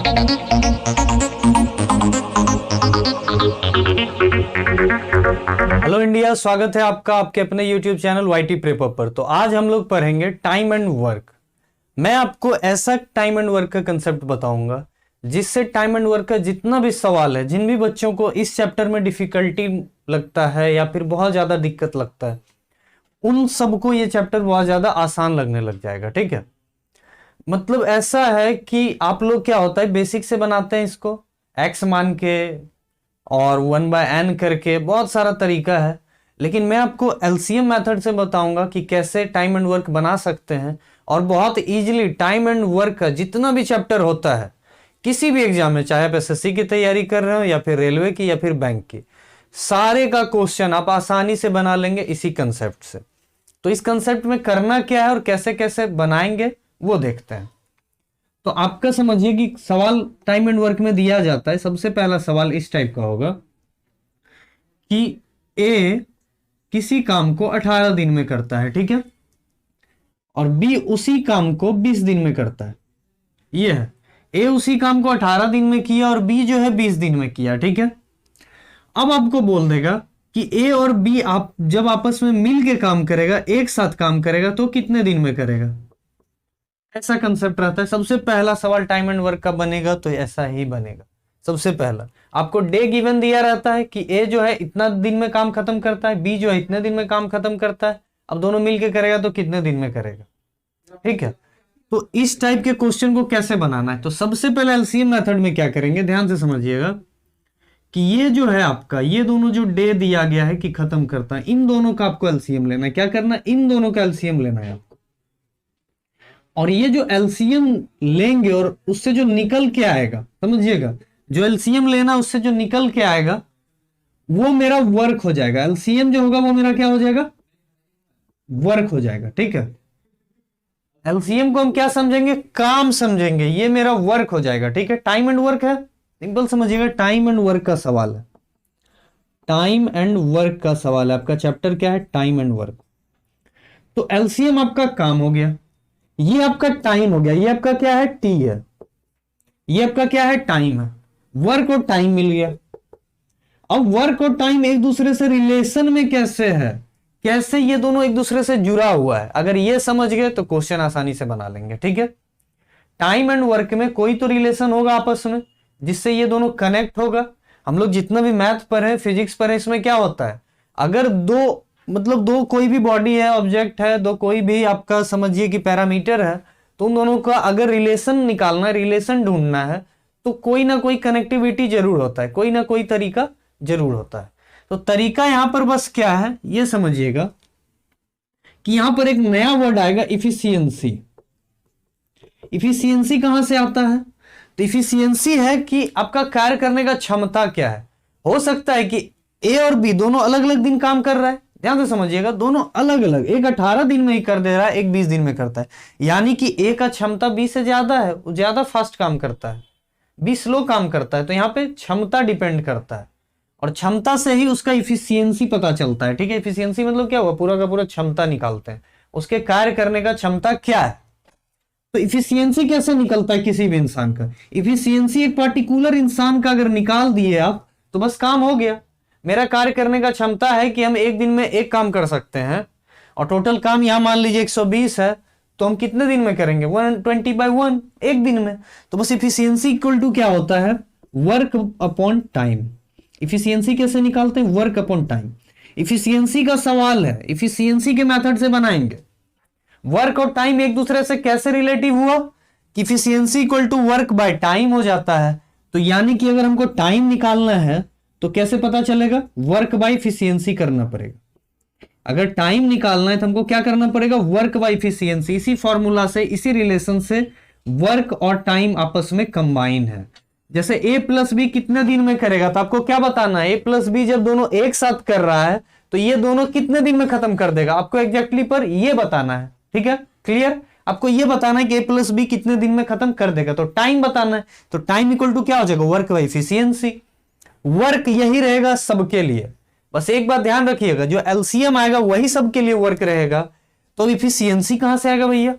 Hello India, स्वागत है आपका आपके अपने YouTube चैनल वाईटी प्रेपर पर। तो आज हम लोग पढ़ेंगे टाइम एंड वर्क। मैं आपको ऐसा टाइम एंड वर्क का कंसेप्ट बताऊंगा जिससे टाइम एंड वर्क का जितना भी सवाल है, जिन भी बच्चों को इस चैप्टर में डिफिकल्टी लगता है या फिर बहुत ज्यादा दिक्कत लगता है, उन सबको ये चैप्टर बहुत ज्यादा आसान लगने लग जाएगा। ठीक है, मतलब ऐसा है कि आप लोग क्या होता है, बेसिक से बनाते हैं इसको एक्स मान के और 1/n करके, बहुत सारा तरीका है। लेकिन मैं आपको एलसीएम मेथड से बताऊंगा कि कैसे टाइम एंड वर्क बना सकते हैं और बहुत इजीली टाइम एंड वर्क का जितना भी चैप्टर होता है किसी भी एग्जाम में, चाहे आप एसएससी की तैयारी कर रहे हो या फिर रेलवे की या फिर बैंक की, सारे का क्वेश्चन आप आसानी से बना लेंगे इसी कंसेप्ट से। तो इस कंसेप्ट में करना क्या है और कैसे कैसे बनाएंगे वो देखते हैं। तो आपका समझिए कि सवाल टाइम एंड वर्क में दिया जाता है। सबसे पहला सवाल इस टाइप का होगा कि ए किसी काम को 18 दिन में करता है, ठीक है, और बी उसी काम को 20 दिन में करता है। ये है, ए उसी काम को 18 दिन में किया और बी जो है 20 दिन में किया, ठीक है। अब आपको बोल देगा कि ए और बी आप जब आपस में मिल के काम करेगा, एक साथ काम करेगा, तो कितने दिन में करेगा, ऐसा कंसेप्ट रहता है। सबसे पहला सवाल टाइम एंड वर्क का बनेगा तो ऐसा ही बनेगा। सबसे पहला आपको डे गिवन दिया रहता है कि ए जो है इतना दिन में काम खत्म करता है, बी जो है इतने दिन में काम खत्म करता है। अब दोनों मिलके करेगा तो कितने दिन में करेगा, ठीक है। तो इस टाइप के क्वेश्चन को कैसे बनाना है, तो सबसे पहले एलसीएम मेथड में क्या करेंगे, ध्यान से समझिएगा कि ये जो है आपका, ये दोनों जो डे दिया गया है कि खत्म करता है, इन दोनों का आपको एलसीएम लेना है। क्या करना है, इन दोनों का एलसीएम लेना है आपको। और ये जो एलसीएम लेंगे और उससे जो निकल के आएगा, समझिएगा, जो एलसीएम लेना उससे जो निकल के आएगा वो मेरा वर्क हो जाएगा। एलसीएम जो होगा वो मेरा क्या हो जाएगा, वर्क हो जाएगा, ठीक है। एलसीएम को हम क्या समझेंगे, काम समझेंगे, ये मेरा वर्क हो जाएगा, ठीक है। टाइम एंड वर्क है, सिंपल समझिएगा, टाइम एंड वर्क का सवाल है। टाइम एंड वर्क का सवाल है, आपका चैप्टर क्या है, टाइम एंड वर्क। तो एलसीएम आपका काम हो गया, ये आपका टाइम हो गया, ये आपका क्या है, टी है, ये आपका क्या है, टाइम है। वर्क और टाइम मिल गया। अब वर्क और टाइम एक दूसरे से रिलेशन में कैसे है, कैसे ये दोनों एक दूसरे से जुड़ा हुआ है, अगर ये समझ गए तो क्वेश्चन आसानी से बना लेंगे, ठीक है। टाइम एंड वर्क में कोई तो रिलेशन होगा आपस में जिससे ये दोनों कनेक्ट होगा। हम लोग जितना भी मैथ पढ़े, फिजिक्स पढ़े, इसमें क्या होता है, अगर दो कोई भी बॉडी है, ऑब्जेक्ट है, दो कोई भी आपका समझिए कि पैरामीटर है, तो उन दोनों का अगर रिलेशन निकालना है, रिलेशन ढूंढना है, तो कोई ना कोई कनेक्टिविटी जरूर होता है, कोई ना कोई तरीका जरूर होता है। तो तरीका यहां पर बस क्या है, ये समझिएगा कि यहां पर एक नया वर्ड आएगा, इफिशियंसी। इफिशियंसी कहां से आता है, तो इफिशियंसी है कि आपका कार्य करने का क्षमता क्या है। हो सकता है कि ए और बी दोनों अलग अलग दिन काम कर रहा है, ध्यान से समझिएगा, दोनों अलग अलग, एक 18 दिन में ही कर दे रहा है, एक 20 दिन में करता है। यानी कि ए का क्षमता 20 से ज्यादा है, वो ज्यादा फास्ट काम करता है, 20 स्लो काम करता है। तो यहाँ पे क्षमता डिपेंड करता है और क्षमता से ही उसका इफिशियंसी पता चलता है, ठीक है। इफिशियंसी मतलब क्या हुआ, पूरा का पूरा क्षमता निकालते हैं, उसके कार्य करने का क्षमता क्या है। तो इफिशियंसी कैसे निकलता है किसी भी इंसान का, इफिशियंसी एक पर्टिकुलर इंसान का अगर निकाल दिए आप तो बस काम हो गया। मेरा कार्य करने का क्षमता है कि हम एक दिन में एक काम कर सकते हैं और टोटल काम यहां मान लीजिए 120 है, तो हम कितने दिन में करेंगे, 120/1, एक दिन में। तो बस इफिशियंसी इक्वल टू क्या होता है, वर्क अपॉन टाइम। इफिशियंसी कैसे निकालते हैं, वर्क अपॉन टाइम। इफिशियंसी का सवाल है, इफिशियंसी के मेथड से बनाएंगे। वर्क और टाइम एक दूसरे से कैसे रिलेटिव हुआ कि efficiency equal to work by time हो जाता है। तो यानी कि अगर हमको टाइम निकालना है तो कैसे पता चलेगा, वर्क बाय इफिशियंसी करना पड़ेगा। अगर टाइम निकालना है तो हमको क्या करना पड़ेगा, वर्क बाय इफिशियंसी। इसी फॉर्मूला से, इसी रिलेशन से वर्क और टाइम आपस में कंबाइन है। जैसे ए प्लस बी कितने दिन में करेगा, तो आपको क्या बताना है, ए प्लस बी जब दोनों एक साथ कर रहा है तो ये दोनों कितने दिन में खत्म कर देगा, आपको एग्जैक्टली पर ये बताना है, ठीक है, क्लियर। आपको ये बताना है कि ए प्लस बी कितने दिन में खत्म कर देगा, तो टाइम बताना है। तो टाइम इक्वल टू क्या हो जाएगा, वर्क बाय इफिशियंसी। वर्क यही रहेगा सबके लिए, बस एक बात ध्यान रखिएगा, जो एलसीएम आएगा वही सबके लिए वर्क रहेगा। तो इफिशियंसी कहां से आएगा भैया,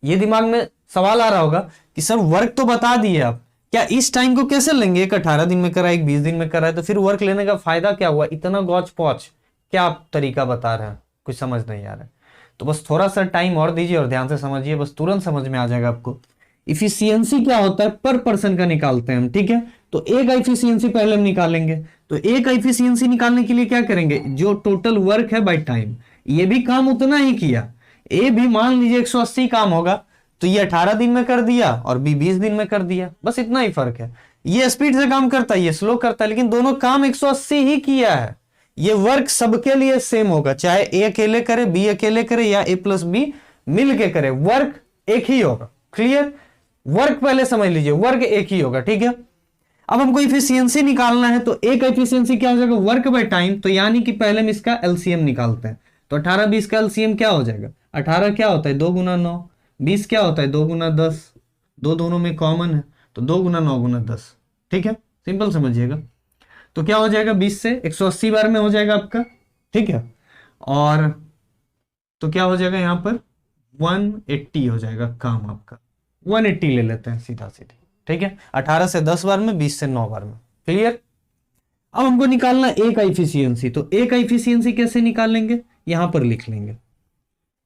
ये दिमाग में सवाल आ रहा होगा कि सर वर्क तो बता दिए आप, क्या इस टाइम को कैसे लेंगे, एक 18 दिन में करा है, एक 20 दिन में करा है, तो फिर वर्क लेने का फायदा क्या हुआ, इतना गौच पौच क्या आप तरीका बता रहे हैं, कुछ समझ नहीं आ रहा है। तो बस थोड़ा सा टाइम और दीजिए और ध्यान से समझिए, बस तुरंत समझ में आ जाएगा आपको। इफिशियंसी क्या होता है, पर पर्सन का निकालते हैं हम, ठीक है। तो ए का इफिशियंसी पहले हम निकालेंगे, तो ए का इफिशियंसी निकालने के लिए क्या करेंगे, जो टोटल वर्क है बाय टाइम, ये भी काम उतना ही किया, ए भी मान लीजिए 180 काम होगा, तो ये 18 दिन में कर दिया और बी 20 दिन में कर दिया, बस इतना ही फर्क है। ये स्पीड से काम करता है, ये स्लो करता है, लेकिन दोनों काम 180 ही किया है। ये वर्क सबके लिए सेम होगा, चाहे ए अकेले करे, बी अकेले करे, या ए प्लस बी मिल के करे, वर्क एक ही होगा। क्लियर, वर्क पहले समझ लीजिए, वर्क एक ही होगा, ठीक है। अब हमको इफिशियंसी निकालना है, तो ए का इफिशियंसी क्या हो जाएगा, वर्क बाय टाइम, तो यानी कि पहले हम इसका एलसीएम निकालते हैं। तो 18 20 का एलसीएम क्या हो जाएगा, 18 क्या होता है 2 गुना 9, 20 क्या होता है 2 गुना 10, दो दोनों में कॉमन है, तो 2 गुना 9 गुना 10, ठीक है, सिंपल समझिएगा। तो क्या हो जाएगा 20 से 180 बार में हो जाएगा आपका, ठीक है। और तो क्या हो जाएगा यहाँ पर 180 हो जाएगा काम आपका, 180 ले लेते हैं सीधा सीधे, ठीक है। 18 से 10 बार में, 20 से 9 बार में। क्लियर। अब हमको निकालना ए का इफिशियंसी, तो ए का इफिशियंसी कैसे निकालेंगे, यहां पर लिख लेंगे,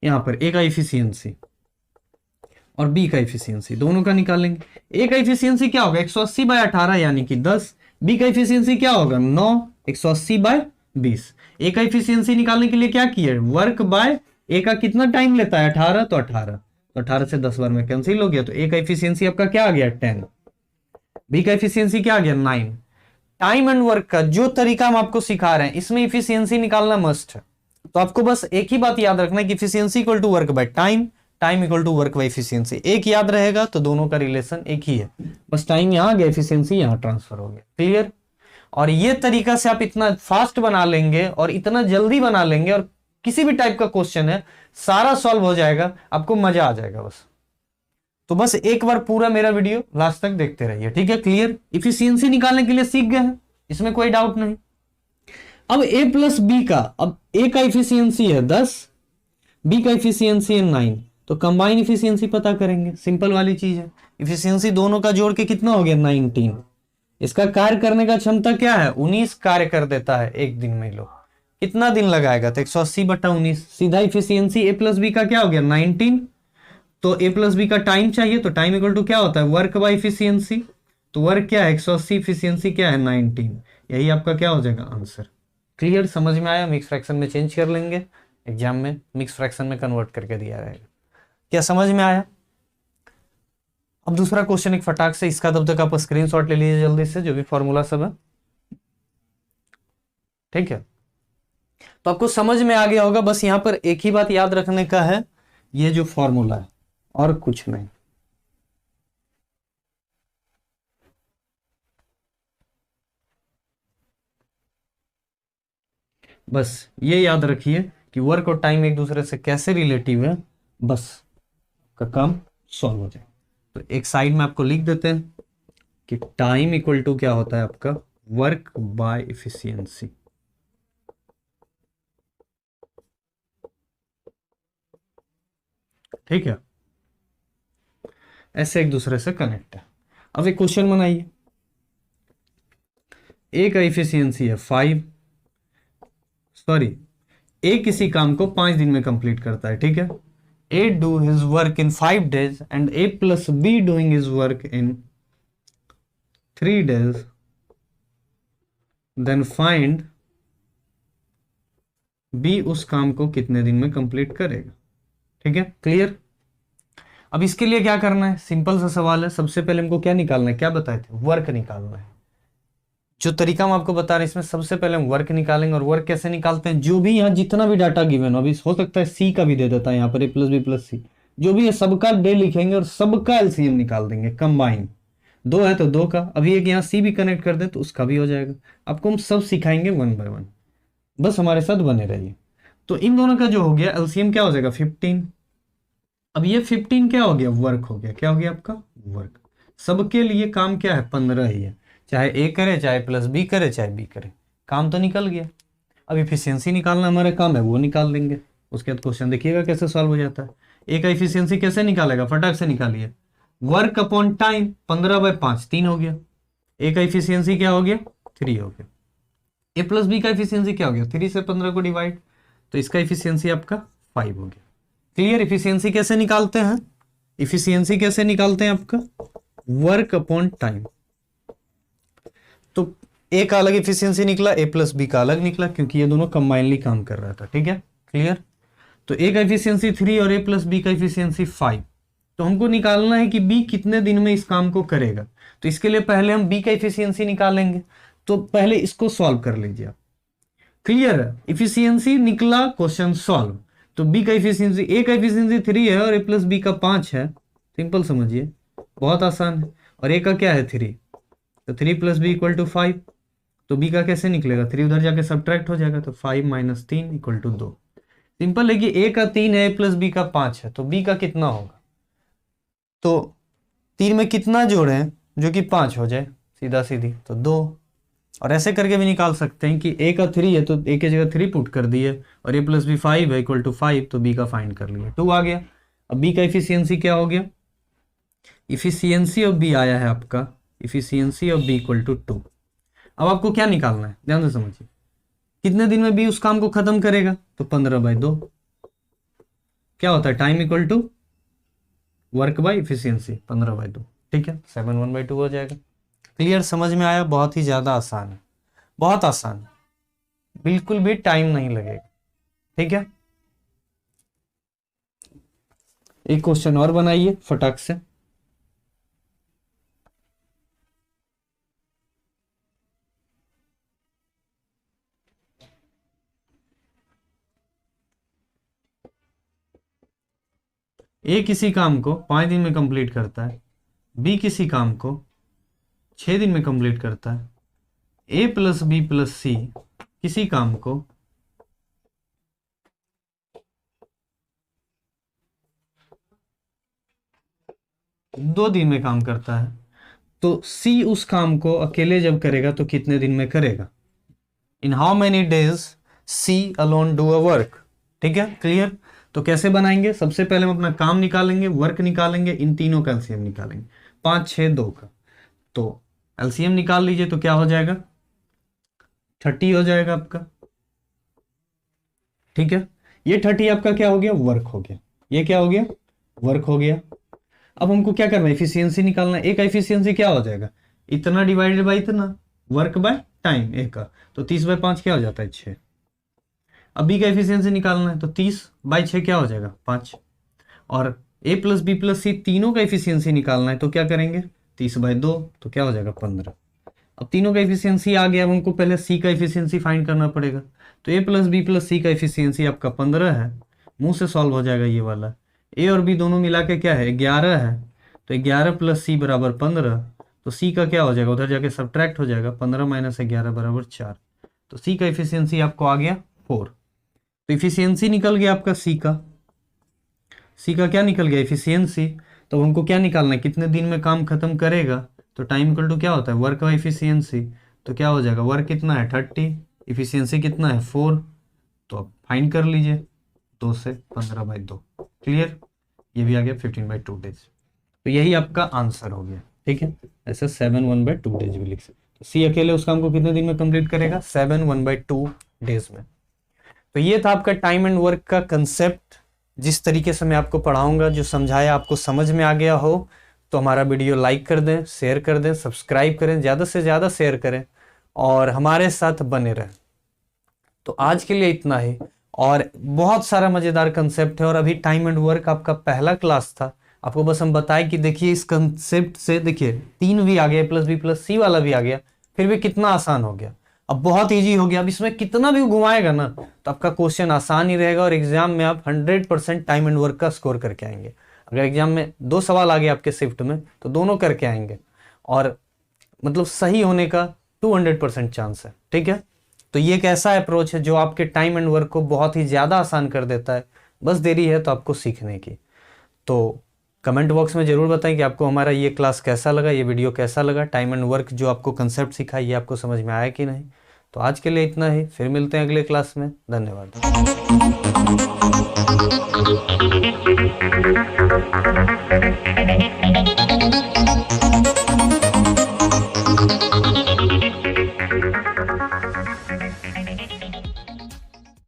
यहां पर ए का इफिशियंसी और बी का इफिशियंसी दोनों का निकालेंगे। ए का इफिशियंसी क्या होगा 180 बाय 18 यानी कि 10, बी का इफिशियंसी क्या होगा 9, 180 बाय 20। ए का इफिशियंसी निकालने के लिए क्या किया, वर्क बाय ए का कितना टाइम लेता है 18, तो 18, तो 18 से 10 बार में कैंसिल हो गया, तो ए का इफिशियंसी आपका क्या आ गया 10, बी का इफिशियंसी क्या आ गया 9। टाइम एंड वर्क का जो तरीका हम आपको सिखा रहे हैं, इसमें इफिशियंसी निकालना मस्ट है। तो आपको बस एक ही बात याद रखना है कि efficiency equal to work by time, time equal to work by efficiency, एक याद रहेगा तो दोनों का रिलेशन एक ही है, बस टाइम यहां गया, इफिशियंसी यहां ट्रांसफर हो गया। क्लियर। और ये तरीका से आप इतना फास्ट बना लेंगे और इतना जल्दी बना लेंगे, और किसी भी टाइप का क्वेश्चन है सारा सॉल्व हो जाएगा, आपको मजा आ जाएगा बस। तो बस एक बार पूरा मेरा वीडियो लास्ट तक देखते रहिए, ठीक है। क्लियर। इफिशियंसी निकालने के लिए सीख गए हैं, इसमें कोई डाउट नहीं। अब ए प्लस बी का, अब ए का इफिशियंसी है 10, बी का इफिशियंसी है 9, तो कंबाइन इफिशियंसी पता करेंगे, सिंपल वाली चीज है। इफिशियंसी दोनों का जोड़ के कितना हो गया 19। इसका कार्य करने का क्षमता क्या है 19 कार्य कर देता है एक दिन में। लो कितना दिन लगाएगा, तो 180 बटा 19, सीधा इफिशियंसी ए प्लस बी का क्या हो गया 19। तो ए प्लस बी का टाइम चाहिए, तो टाइम इक्वल टू क्या होता है वर्क बाय इफिशियंसी, तो वर्क क्या है 180, इफिशियंसी क्या है 19, यही आपका क्या हो जाएगा आंसर। क्लियर, समझ में आया। मिक्स फ्रैक्शन में चेंज कर लेंगे, एग्जाम में मिक्स फ्रैक्शन में कन्वर्ट करके दिया रहेगा। क्या समझ में आया। अब दूसरा क्वेश्चन एक फटाक से, इसका तब तक आप स्क्रीनशॉट ले लीजिए जल्दी से, जो भी फॉर्मूला सब है, ठीक है। तो आपको समझ में आ गया होगा, बस यहां पर एक ही बात याद रखने का है, ये जो फॉर्मूला है और कुछ नहीं। बस ये याद रखिए कि वर्क और टाइम एक दूसरे से कैसे रिलेटिव है, बस का काम सॉल्व हो जाए। तो एक साइड में आपको लिख देते हैं कि टाइम इक्वल टू क्या होता है आपका वर्क बाय इफिशियंसी। ठीक है, ऐसे एक दूसरे से कनेक्ट है। अब एक क्वेश्चन बनाइए, ए का इफिशियंसी है 5, सॉरी ए किसी काम को 5 दिन में कंप्लीट करता है, ठीक है। A do his work in 5 days and A plus B doing his work in 3 days, then find B उस काम को कितने दिन में कंप्लीट करेगा। ठीक है, क्लियर। अब इसके लिए क्या करना है, सिंपल सा सवाल है। सबसे पहले हमको क्या निकालना है, क्या बताए थे, वर्क निकालना है। जो तरीका हम आपको बता रहे हैं, इसमें सबसे पहले हम वर्क निकालेंगे। और वर्क कैसे निकालते हैं, जो भी यहाँ जितना भी डाटा गिवन हो, अभी हो सकता है सी का भी दे देता है यहाँ पर, ए प्लस बी प्लस सी, जो भी है सबका डे लिखेंगे और सबका एलसीएम निकाल देंगे कंबाइन। 2 है तो 2 का, अभी एक यहाँ सी भी कनेक्ट कर दे तो उसका भी हो जाएगा। आपको हम सब सिखाएंगे 1 by 1, बस हमारे साथ बने रहिए। तो इन दोनों का जो हो गया एलसीएम क्या हो जाएगा 15। अब ये 15 क्या हो गया, वर्क हो गया। क्या हो गया आपका वर्क। सबके लिए काम क्या है 15 ही है, चाहे ए करे, चाहे प्लस बी करे, चाहे बी करे, काम तो निकल गया। अब इफिशियंसी निकालना हमारा काम है, वो निकाल देंगे। उसके बाद क्वेश्चन देखिएगा कैसे सॉल्व हो जाता है। ए का इफिशियंसी कैसे निकालेगा, फटाक से निकालिए, वर्क अपॉन टाइम 15/5 3 हो गया। ए का इफिशियंसी क्या हो गया, 3 हो गया। ए प्लस बी का इफिशियंसी क्या हो गया, 3 से 15 को डिवाइड, तो इसका इफिशियंसी आपका 5 हो गया। क्लियर। इफिशियंसी कैसे निकालते हैं, इफिशियंसी कैसे निकालते हैं आपका, वर्क अपॉन टाइम। तो ए का अलग इफिशियंसी निकला, ए प्लस बी का अलग निकला, क्योंकि ये दोनों कंबाइनली काम कर रहा था। ठीक है, क्लियर। तो ए का इफिशियंसी 3 और ए प्लस बी का इफिशियंसी 5। तो हमको निकालना है कि बी कितने दिन में इस काम को करेगा। तो इसके लिए पहले हम बी का इफिशियंसी निकालेंगे। तो पहले इसको सॉल्व कर लीजिए आप। क्लियर है, इफिशियंसी निकला, क्वेश्चन सॉल्व। तो बी का इफिशियंसी, ए का इफिशियंसी 3 है और ए प्लस बी का 5 है, सिंपल समझिए, बहुत आसान है। और ए का क्या है 3, तो 3 प्लस बी इक्वल टू 5। तो बी का कैसे निकलेगा, 3 उधर जाके सब्ट्रैक्ट हो जाएगा, तो 5 - 3 इक्वल टू 2। सिंपल है कि ए का 3 है, ए प्लस बी का 5 है, तो बी का कितना होगा, तो 3 में कितना जोड़े जो कि 5 हो जाए, सीधा सीधी, तो 2। और ऐसे करके भी निकाल सकते हैं कि ए का 3 है तो ए की जगह 3 पुट कर दिए, और ए प्लस बी 5 है इक्वल टू 5, तो बी का फाइंड कर लिया, 2 आ गया। अब बी का इफिशियंसी क्या हो गया, इफिशियंसी ऑफ बी आया है आपका, efficiency of B equal to 2। अब आपको क्या निकालना है, ध्यान से समझिए, कितने दिन में बी उस काम को खत्म करेगा, तो 15/2। क्या होता है, time equal to work by efficiency, 15/2। ठीक है, 7 1/2 हो जाएगा। क्लियर, समझ में आया, बहुत ही ज्यादा आसान है, बहुत आसान है, बिल्कुल भी टाइम नहीं लगेगा। ठीक है, एक क्वेश्चन और बनाइए फटाक से। ए किसी काम को 5 दिन में कंप्लीट करता है, बी किसी काम को 6 दिन में कंप्लीट करता है, ए प्लस बी प्लस सी किसी काम को 2 दिन में काम करता है, तो सी उस काम को अकेले जब करेगा तो कितने दिन में करेगा, in how many days C alone do a work. ठीक है, क्लियर। तो कैसे बनाएंगे, सबसे पहले हम अपना काम निकालेंगे, वर्क निकालेंगे, इन तीनों का एलसीएम निकालेंगे, 5 6 2 का। तो एलसीएम निकाल लीजिए, तो क्या हो जाएगा, 30 हो जाएगा आपका। ठीक है, ये 30 आपका क्या हो गया, वर्क हो गया, ये क्या हो गया, वर्क हो गया। अब हमको क्या करना है, इफिशियंसी निकालना है। ए का इफिशियंसी क्या हो जाएगा, इतना डिवाइडेड बाई इतना, वर्क बाय टाइम ए का, तो 30/5 क्या हो जाता है, 6। अब बी का इफिशियंसी निकालना है, तो 30/6 क्या हो जाएगा, 5। और ए प्लस बी प्लस सी तीनों का इफिशियंसी निकालना है, तो क्या करेंगे, 30/2, तो क्या हो जाएगा, 15। अब तीनों का इफिशियंसी आ गया, अब हमको पहले सी का इफिशियंसी फाइंड करना पड़ेगा। तो ए प्लस बी प्लस सी का इफिशियंसी आपका 15 है, मुंह से सॉल्व हो जाएगा ये वाला। ए और बी दोनों मिला के क्या है, 11 है, तो 11 प्लस सी बराबर 15। तो सी का क्या हो जाएगा, उधर जाके सब्ट्रैक्ट हो जाएगा, 15 - 11 बराबर 4। तो सी का इफिशियंसी आपको आ गया 4। तो इफिशियंसी निकल गया आपका सी का, सी का क्या निकल गया, इफिशियंसी। तो हमको क्या निकालना है, कितने दिन में काम खत्म करेगा, तो टाइम इक्वल टू क्या होता है, वर्क बाय इफिशियंसी। तो क्या हो जाएगा, वर्क कितना है 30, इफिशियंसी कितना है 4, तो आप फाइंड कर लीजिए, 2 से 15/2। क्लियर, ये भी आ गया 15/2 डेज। तो यही आपका आंसर हो गया। ठीक है, ऐसे 7 1/2 डेज भी लिख सकते। तो सी अकेले उस काम को कितने दिन में कंप्लीट करेगा, 7 1/2 डेज में। तो ये था आपका टाइम एंड वर्क का कंसेप्ट। जिस तरीके से मैं आपको पढ़ाऊंगा, जो समझाया आपको समझ में आ गया हो, तो हमारा वीडियो लाइक कर दें, शेयर कर दें, सब्सक्राइब करें, ज़्यादा से ज़्यादा शेयर करें और हमारे साथ बने रहें। तो आज के लिए इतना ही, और बहुत सारा मज़ेदार कंसेप्ट है। और अभी टाइम एंड वर्क आपका पहला क्लास था, आपको बस हम बताएं कि देखिए इस कंसेप्ट से, देखिए 3 भी आ गया, प्लस बी प्लस सी वाला भी आ गया, फिर भी कितना आसान हो गया, अब बहुत इजी हो गया। अब इसमें कितना भी घुमाएगा ना, तो आपका क्वेश्चन आसान ही रहेगा और एग्जाम में आप 100% टाइम एंड वर्क का स्कोर करके आएंगे। अगर एग्जाम में 2 सवाल आ गए आपके शिफ्ट में, तो दोनों करके आएंगे, और मतलब सही होने का 200% चांस है। ठीक है, तो ये एक ऐसा अप्रोच है जो आपके टाइम एंड वर्क को बहुत ही ज़्यादा आसान कर देता है। बस देरी है तो आपको सीखने की। तो कमेंट बॉक्स में ज़रूर बताएं कि आपको हमारा ये क्लास कैसा लगा, ये वीडियो कैसा लगा, टाइम एंड वर्क जो आपको कंसेप्ट सिखा ये आपको समझ में आया कि नहीं। तो आज के लिए इतना ही, फिर मिलते हैं अगले क्लास में। धन्यवाद।